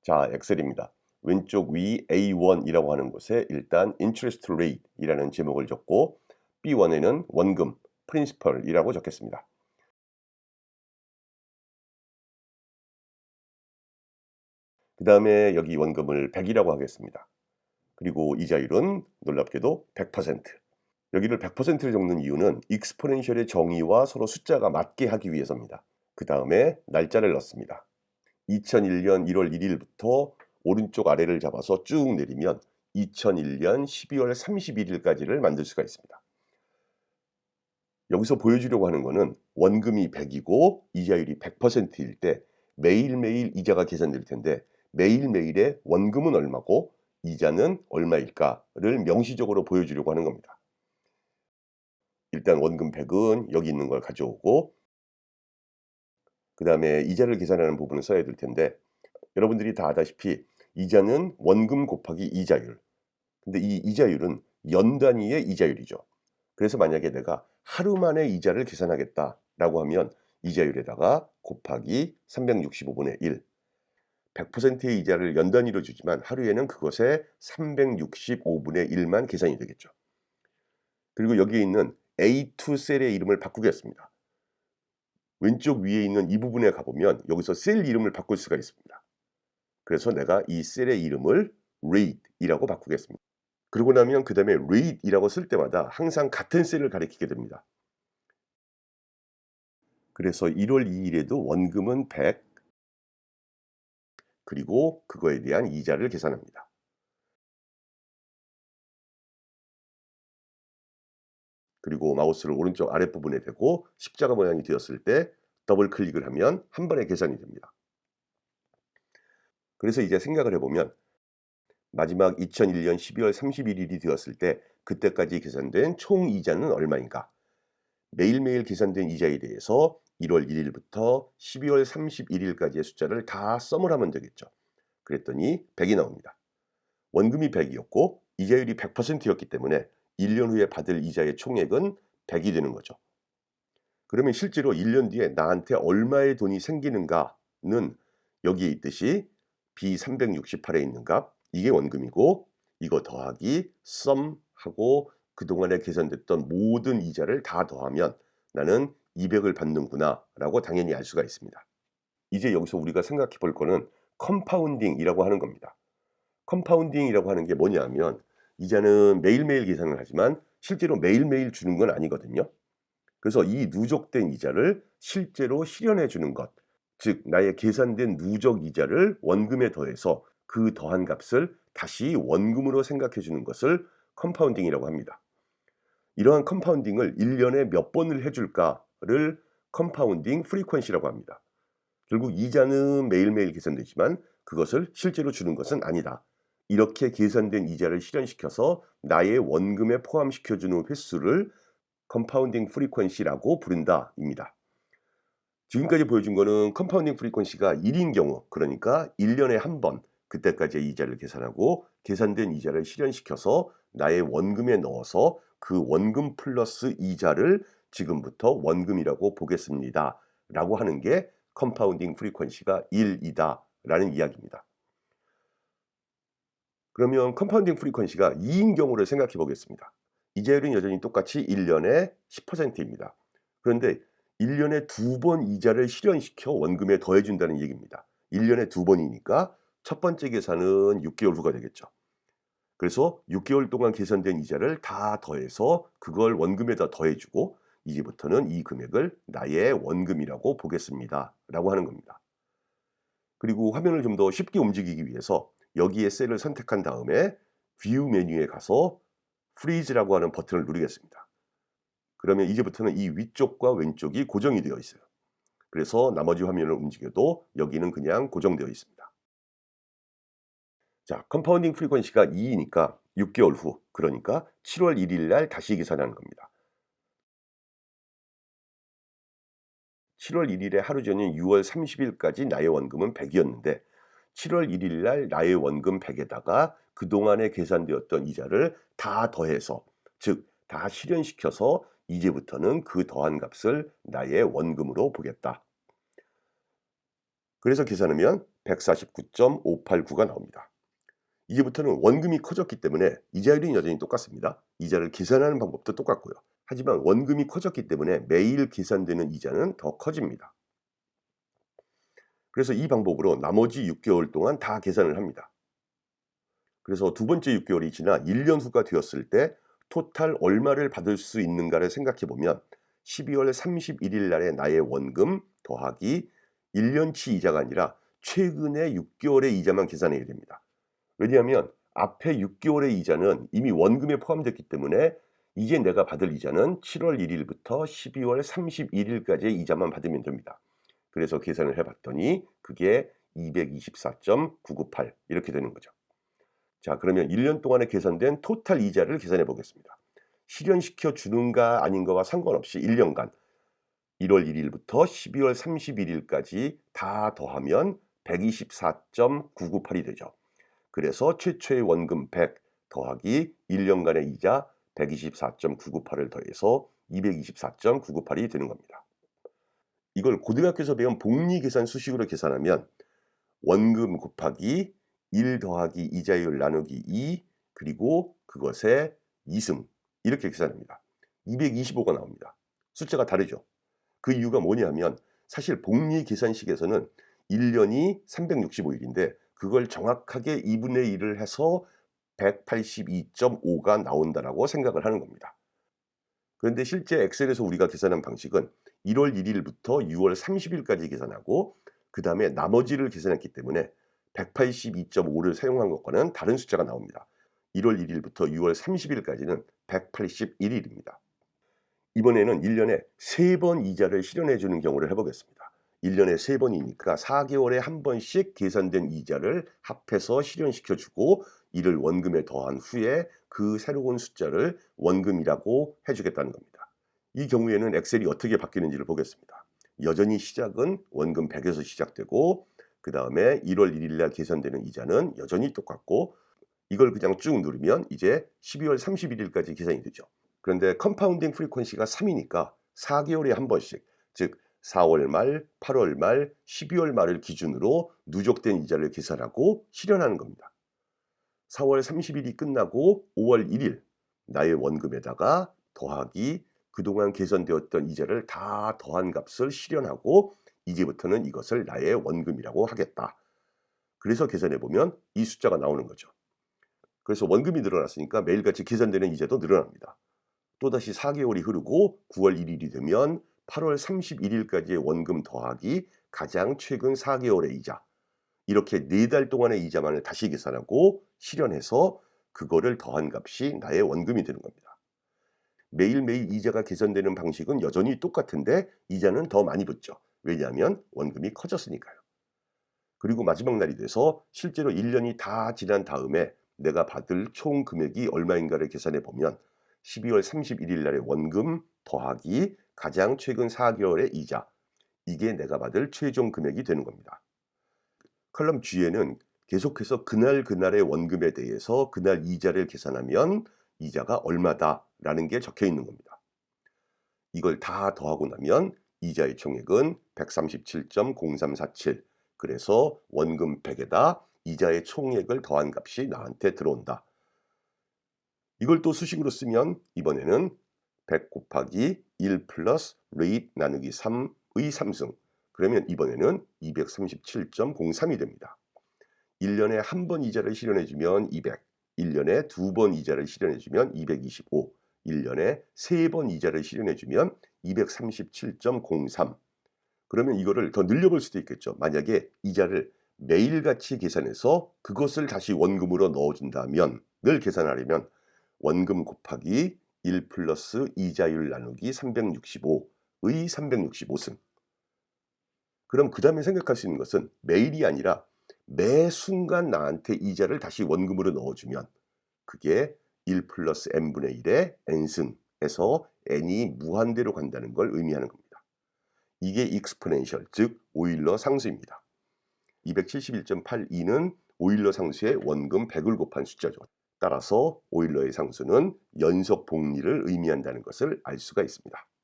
자, 엑셀입니다. 왼쪽 위 A1이라고 하는 곳에 일단 interest rate이라는 제목을 적고 B1에는 원금, principal이라고 적겠습니다. 그 다음에 여기 원금을 100이라고 하겠습니다. 그리고 이자율은 놀랍게도 100%. 여기를 100%를 적는 이유는 익스포넨셜의 정의와 서로 숫자가 맞게 하기 위해서입니다. 그 다음에 날짜를 넣습니다. 2001년 1월 1일부터 오른쪽 아래를 잡아서 쭉 내리면 2001년 12월 31일까지를 만들 수가 있습니다. 여기서 보여주려고 하는 거는 원금이 100이고 이자율이 100%일 때 매일매일 이자가 계산될 텐데 매일매일의 원금은 얼마고 이자는 얼마일까를 명시적으로 보여주려고 하는 겁니다. 일단 원금 100은 여기 있는 걸 가져오고 그 다음에 이자를 계산하는 부분을 써야 될 텐데 여러분들이 다 아다시피 이자는 원금 곱하기 이자율. 근데 이 이자율은 연 단위의 이자율이죠. 그래서 만약에 내가 하루 만에 이자를 계산하겠다라고 하면 이자율에다가 곱하기 365분의 1. 100%의 이자를 연 단위로 주지만 하루에는 그것의 365분의 1만 계산이 되겠죠. 그리고 여기에 있는 A2 셀의 이름을 바꾸겠습니다. 왼쪽 위에 있는 이 부분에 가보면 여기서 셀 이름을 바꿀 수가 있습니다. 그래서 내가 이 셀의 이름을 rate이라고 바꾸겠습니다. 그러고 나면 그 다음에 rate이라고 쓸 때마다 항상 같은 셀을 가리키게 됩니다. 그래서 1월 2일에도 원금은 100 그리고 그거에 대한 이자를 계산합니다. 그리고 마우스를 오른쪽 아랫부분에 대고 십자가 모양이 되었을 때 더블 클릭을 하면 한 번에 계산이 됩니다. 그래서 이제 생각을 해보면 마지막 2001년 12월 31일이 되었을 때 그때까지 계산된 총 이자는 얼마인가? 매일매일 계산된 이자에 대해서 1월 1일부터 12월 31일까지의 숫자를 다 썸을 하면 되겠죠. 그랬더니 100이 나옵니다. 원금이 100이었고 이자율이 100%였기 때문에 1년 후에 받을 이자의 총액은 100이 되는 거죠. 그러면 실제로 1년 뒤에 나한테 얼마의 돈이 생기는가는 여기에 있듯이 B368에 있는 값, 이게 원금이고 이거 더하기 썸하고 그동안에 계산됐던 모든 이자를 다 더하면 나는 200을 받는구나 라고 당연히 알 수가 있습니다. 이제 여기서 우리가 생각해 볼 거는 컴파운딩이라고 하는 겁니다. 컴파운딩이라고 하는 게 뭐냐면 이자는 매일매일 계산을 하지만 실제로 매일매일 주는 건 아니거든요. 그래서 이 누적된 이자를 실제로 실현해 주는 것, 즉 나의 계산된 누적 이자를 원금에 더해서 그 더한 값을 다시 원금으로 생각해 주는 것을 컴파운딩이라고 합니다. 이러한 컴파운딩을 1년에 몇 번을 해줄까를 컴파운딩 프리퀀시라고 합니다. 결국 이자는 매일매일 계산되지만 그것을 실제로 주는 것은 아니다. 이렇게 계산된 이자를 실현시켜서 나의 원금에 포함시켜주는 횟수를 컴파운딩 프리퀀시라고 부른다입니다. 지금까지 보여준 거는 컴파운딩 프리퀀시가 1인 경우 그러니까 1년에 한 번 그때까지의 이자를 계산하고 계산된 이자를 실현시켜서 나의 원금에 넣어서 그 원금 플러스 이자를 지금부터 원금이라고 보겠습니다. 라고 하는 게 컴파운딩 프리퀀시가 1이다 라는 이야기입니다. 그러면 컴파운딩 프리퀀시가 2인 경우를 생각해 보겠습니다. 이자율은 여전히 똑같이 1년에 10%입니다. 그런데 1년에 2번 이자를 실현시켜 원금에 더해 준다는 얘기입니다. 1년에 2번이니까 첫 번째 계산은 6개월 후가 되겠죠. 그래서 6개월 동안 계산된 이자를 다 더해서 그걸 원금에다 더해 주고 이제부터는 이 금액을 나의 원금이라고 보겠습니다. 라고 하는 겁니다. 그리고 화면을 좀 더 쉽게 움직이기 위해서 여기에 셀을 선택한 다음에 뷰 메뉴에 가서 프리즈라고 하는 버튼을 누르겠습니다. 그러면 이제부터는 이 위쪽과 왼쪽이 고정이 되어 있어요. 그래서 나머지 화면을 움직여도 여기는 그냥 고정되어 있습니다. 자, 컴파운딩 프리퀀시가 2이니까 6개월 후, 그러니까 7월 1일 날 다시 계산하는 겁니다. 7월 1일에 하루 전인 6월 30일까지 나의 원금은 100이었는데 7월 1일 날 나의 원금 100에다가 그동안에 계산되었던 이자를 다 더해서 즉 다 실현시켜서 이제부터는 그 더한 값을 나의 원금으로 보겠다. 그래서 계산하면 149.589가 나옵니다. 이제부터는 원금이 커졌기 때문에 이자율은 여전히 똑같습니다. 이자를 계산하는 방법도 똑같고요. 하지만 원금이 커졌기 때문에 매일 계산되는 이자는 더 커집니다. 그래서 이 방법으로 나머지 6개월 동안 다 계산을 합니다. 그래서 두 번째 6개월이 지나 1년 후가 되었을 때 토탈 얼마를 받을 수 있는가를 생각해 보면 12월 31일 날의 나의 원금 더하기 1년치 이자가 아니라 최근의 6개월의 이자만 계산해야 됩니다. 왜냐하면 앞에 6개월의 이자는 이미 원금에 포함됐기 때문에 이제 내가 받을 이자는 7월 1일부터 12월 31일까지의 이자만 받으면 됩니다. 그래서 계산을 해봤더니 그게 224.998 이렇게 되는 거죠. 자, 그러면 1년 동안에 계산된 토탈 이자를 계산해 보겠습니다. 실현시켜 주는가 아닌가와 상관없이 1년간 1월 1일부터 12월 31일까지 다 더하면 124.998이 되죠. 그래서 최초의 원금 100 더하기 1년간의 이자 124.998을 더해서 224.998이 되는 겁니다. 이걸 고등학교에서 배운 복리계산 수식으로 계산하면 원금 곱하기 1 더하기 이자율 나누기 2 그리고 그것의 이승 이렇게 계산합니다. 225가 나옵니다. 숫자가 다르죠. 그 이유가 뭐냐면 사실 복리계산식에서는 1년이 365일인데 그걸 정확하게 2분의 1을 해서 182.5가 나온다라고 생각을 하는 겁니다. 그런데 실제 엑셀에서 우리가 계산한 방식은 1월 1일부터 6월 30일까지 계산하고 그 다음에 나머지를 계산했기 때문에 182.5를 사용한 것과는 다른 숫자가 나옵니다. 1월 1일부터 6월 30일까지는 181일입니다. 이번에는 1년에 3번 이자를 실현해 주는 경우를 해보겠습니다. 1년에 3번이니까 4개월에 한 번씩 계산된 이자를 합해서 실현시켜 주고 이를 원금에 더한 후에 그 새로운 숫자를 원금이라고 해주겠다는 겁니다. 이 경우에는 엑셀이 어떻게 바뀌는지를 보겠습니다. 여전히 시작은 원금 100에서 시작되고 그 다음에 1월 1일 날 계산되는 이자는 여전히 똑같고 이걸 그냥 쭉 누르면 이제 12월 31일까지 계산이 되죠. 그런데 컴파운딩 프리퀀시가 3이니까 4개월에 한 번씩 즉 4월 말, 8월 말, 12월 말을 기준으로 누적된 이자를 계산하고 실현하는 겁니다. 4월 30일이 끝나고 5월 1일 나의 원금에다가 더하기 그동안 계산되었던 이자를 다 더한 값을 실현하고 이제부터는 이것을 나의 원금이라고 하겠다. 그래서 계산해 보면 이 숫자가 나오는 거죠. 그래서 원금이 늘어났으니까 매일같이 계산되는 이자도 늘어납니다. 또다시 4개월이 흐르고 9월 1일이 되면 8월 31일까지의 원금 더하기 가장 최근 4개월의 이자 이렇게 4달 동안의 이자만을 다시 계산하고 실현해서 그거를 더한 값이 나의 원금이 되는 겁니다. 매일매일 이자가 계산되는 방식은 여전히 똑같은데 이자는 더 많이 붙죠. 왜냐하면 원금이 커졌으니까요. 그리고 마지막 날이 돼서 실제로 1년이 다 지난 다음에 내가 받을 총 금액이 얼마인가를 계산해 보면 12월 31일 날의 원금 더하기 가장 최근 4개월의 이자 이게 내가 받을 최종 금액이 되는 겁니다. 컬럼 G에는 계속해서 그날의 원금에 대해서 그날 이자를 계산하면 이자가 얼마다라는 게 적혀 있는 겁니다. 이걸 다 더하고 나면 이자의 총액은 137.0347 그래서 원금 100에다 이자의 총액을 더한 값이 나한테 들어온다. 이걸 또 수식으로 쓰면 이번에는 100 곱하기 1 플러스 레이트 나누기 3의 3승 그러면 이번에는 237.03이 됩니다. 1년에 한 번 이자를 실현해 주면 200, 1년에 2번 이자를 실현해 주면 225, 1년에 3번 이자를 실현해 주면 237.03 그러면 이거를 더 늘려볼 수도 있겠죠. 만약에 이자를 매일같이 계산해서 그것을 다시 원금으로 넣어준다면 을 계산하려면 원금 곱하기 1 플러스 이자율 나누기 365의 365승 그럼 그 다음에 생각할 수 있는 것은 매일이 아니라 매 순간 나한테 이자를 다시 원금으로 넣어주면 그게 1 플러스 n분의 1의 n승에서 n이 무한대로 간다는 걸 의미하는 겁니다. 이게 익스포넨셜 즉 오일러 상수입니다. 271.82는 오일러 상수의 원금 100을 곱한 숫자죠. 따라서 오일러의 상수는 연속 복리를 의미한다는 것을 알 수가 있습니다.